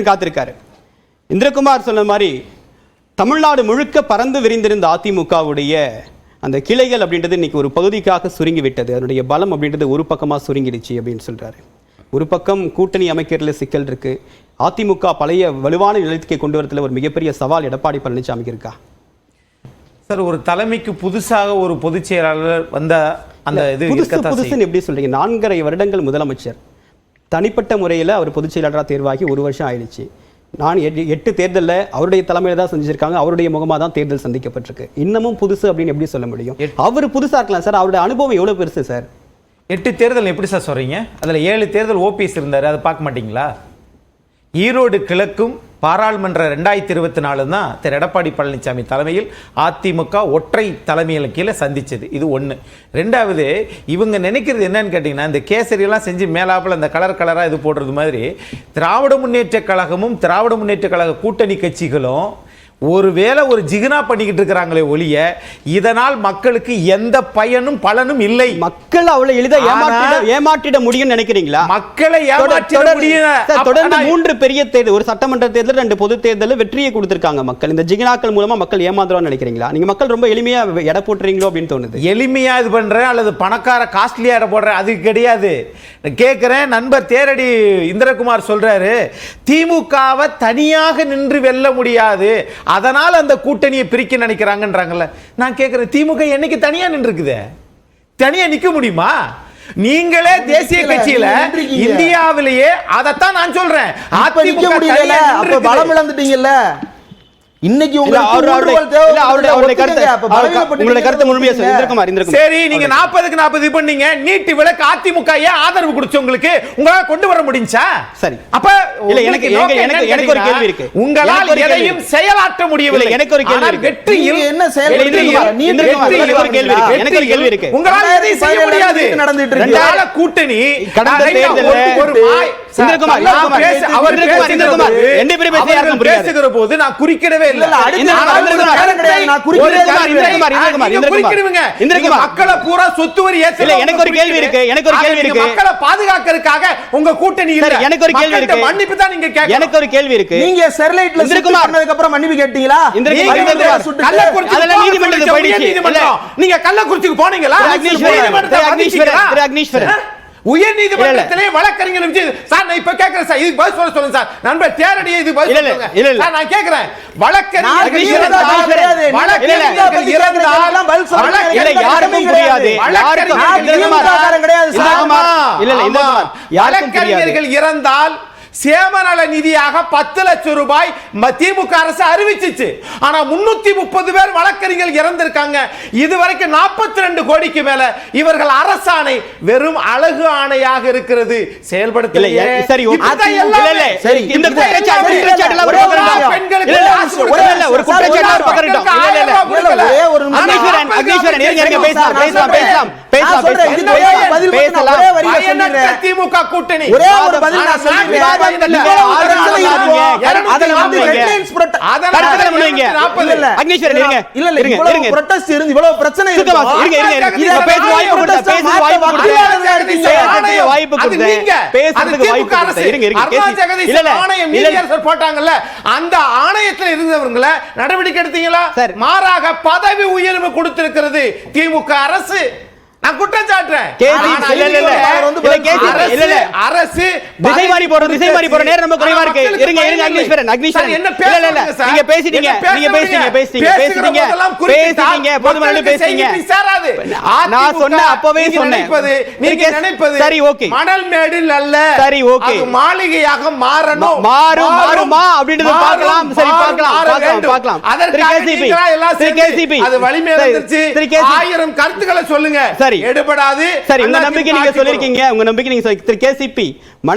காத்திருக்காரு. இந்திரகுமார் சொன்ன மாதிரி தமிழ்நாடு முழுக்க பறந்து விரிந்திருந்த அதிமுகவுடைய அந்த கிளைகள் அப்படின்றது இன்னைக்கு ஒரு பகுதிக்காக சுருங்கி விட்டது. அதனுடைய பலம் அப்படின்றது ஒரு பக்கமாக சுருங்கிடுச்சு அப்படின்னு சொல்றாரு. ஒரு பக்கம் கூட்டணி அமைக்கிறதுல சிக்கல் இருக்கு. அதிமுக பழைய வலுவான நிலையத்துக்கு கொண்டு வரதுல ஒரு மிகப்பெரிய சவால் எடப்பாடி பழனிசாமிக்கு இருக்கா? சார், ஒரு தலைமைக்கு புதுசாக ஒரு பொதுச் செயலாளர் வந்த அந்த இது புதுசுன்னு எப்படி சொல்றீங்க? 4.5 வருடங்கள் முதலமைச்சர், தனிப்பட்ட முறையில் அவர் பொதுச் செயலாளராக தேர்வாகி 1 வருஷம் ஆயிடுச்சு. 8 தேர்தலில் அவருடைய தலைமையில் தான் செஞ்சிருக்காங்க. அவருடைய முகமாக தான் தேர்தல் சந்திக்கப்பட்டிருக்கு. இன்னமும் புதுசு அப்படின்னு எப்படி சொல்ல முடியும்? அவர் புதுசா இருக்கலாம் சார். அவருடைய அனுபவம் எவ்வளவு பெருசு சார்? 8 தேர்தல் எப்படி சார் சொல்றீங்க? அதில் 7 தேர்தல் ஓபிஎஸ் இருந்தார். அதை பார்க்க மாட்டீங்களா? ஈரோடு கிழக்கும் பாராளுமன்ற 2024 தான் திரு எடப்பாடி பழனிசாமி தலைமையில் அதிமுக ஒற்றை தலைமையில் கீழே சந்திச்சது. இது ஒன்று. ரெண்டாவது, இவங்க நினைக்கிறது என்னன்னு கேட்டிங்கன்னா, இந்த கேசரியெல்லாம் செஞ்சு மேலாப்பில் இந்த கலராக இது போடுறது மாதிரி திராவிட முன்னேற்ற கழகமும் திராவிட முன்னேற்ற கழக கூட்டணி கட்சிகளும் ஒருவேளை ஒரு ஜிகினா பண்ணிக்கிட்டு இருக்கிறாங்களே ஒழிய இதனால் மக்களுக்கு எந்த பயனும் பலனும் இல்லை. மக்கள் அவ்வளவு எளிதாக ஏமாற்றிட முடியும் நினைக்கிறீங்களா? மக்களை ஏமாற்றிட முடியும். தொடர்ந்து 3 பெரிய தேர்தல், ஒரு சட்டமன்ற தேர்தல், 2 பொது தேர்தல் வெற்றியை கொடுத்திருக்காங்க மக்கள். இந்த ஜிகினாக்கள் மூலமா மக்கள் ஏமாந்துருவான்னு நினைக்கிறீங்களா? நீங்க மக்கள் ரொம்ப எளிமையா எடை போட்டுறீங்களோ அப்படின்னு தோணுது. எளிமையா இது பண்றேன் அல்லது பணக்கார காஸ்ட்லியா எடை போடுறேன் அது கிடையாது. கேட்கிறேன், நண்பர் தேரடி இந்திரகுமார் சொல்றாரு, திமுகவை தனியாக நின்று வெல்ல முடியாது, அதனால அந்த கூட்டணியை பிரிக்க நினைக்கிறாங்கன்றாங்கல்ல. நான் கேட்கிறேன், திமுக என்னைக்கு தனியா நின்று இருக்குது? தனியா நிக்க முடியுமா? நீங்களே தேசிய கட்சியில இந்தியாவிலேயே அதைத்தான் நான் சொல்றேன். அதிமுக பலம் இழந்துட்டீங்கல்ல. இன்னைக்கு சரி, நீங்க 40க்கு 40 இது பண்ணீங்க. நீட்டு விலக்கு அதிமுக ஆதரவு கொடுத்து உங்களுக்கு உங்களால கொண்டு வர முடிஞ்சா? சரி, அப்ப இல்ல எனக்கு ஒரு கேள்வி இருக்கு. உங்களால் எதையும் செயலாற்ற முடியவில்லை. எனக்கு ஒரு கேள்வி இருக்கு. வெற்றியில் என்ன செயல்? எனக்கு ஒரு கேள்வி இருக்கு. உங்களால் எதையும் செய்ய முடியாது. நடந்துட்டு இருக்கு. ரெண்டால கூட்டணி கடந்த தேர்தலில் ஒரு பேசுகிற போது நான் குறிக்கிடவே இல்லை. மக்களை பூரா சொத்து வரி எனக்கு ஒரு கேள்வி இருக்கு. மக்களை பாதுகாக்கிறதுக்காக உங்க கூட்டணி இல்ல. எனக்கு ஒரு கேள்வி இருக்கு. மன்னிப்பு தான் நீங்க கேட்க. எனக்கு ஒரு கேள்வி இருக்கு. நீங்க ஸ்டெர்லைட்ல பண்ணதுக்கு அப்புறம் மன்னிப்பு கேட்டீங்களா? நீதிமன்றத்துக்கு போயிடுச்சு. நீங்க கள்ளக்குறிச்சிக்கு போனீங்களா? உயர் நீதிமன்றத்திலே வழக்கறிஞர் சார், நான் இப்ப கேக்குறேன் சார், இதுக்கு பதில் சொல்லுங்க சார். நண்பர் தேரடியே இது பதில் சொல்லுங்க சார். நான் கேக்குறேன், வழக்கறிஞர்கள் இறந்தால் சேமநல நிதியாக 10 லட்சம் ரூபாய் திமுக அரசு அறிவிச்சிச்சு. ஆனா 330 பேர் வழக்கறிஞர்கள் இறந்திருக்காங்க. இதுவரைக்கும் 42 கோடிக்கு மேல இவர்கள் அரசாணை வெறும் அழகு ஆணையாக இருக்கிறது, செயல்படுத்தல. சரி, இந்த திமுக கூட்டணி அந்த ஆணையத்தில் இருந்தவர்களை நடவடிக்கை எடுத்தீங்களா? மாறாக பதவி உயர்வு கொடுத்திருக்கிறது திமுக அரசு. நான் குற்றம் சாட்டுறேன். அரசு திசை மாறி போற நேரம் ரொம்ப குறைவா இருக்கு. இருங்க அக்னீஸ்வரன் நீங்க பேசிட்டீங்க. போதுமான பேசுறீங்க. நான் சொன்ன அப்பவே சொன்னேன். நீங்க நினைப்பது சரி, ஓகே, மணல் மேடில் அல்ல. சரி, ஓகே, மாளிகையாக மாறணும். மாறுமா அப்படின்றது பார்க்கலாம். சரி, பார்க்கலாம். அது வலிமை வந்துருச்சு. 1000 கருத்துக்களை சொல்லுங்க. சரி, எடுபடாது. சரி, உங்க நம்பிக்கை நீங்க சொல்லிருக்கீங்க. உங்க நம்பிக்கை நீங்க திரு கேசிபி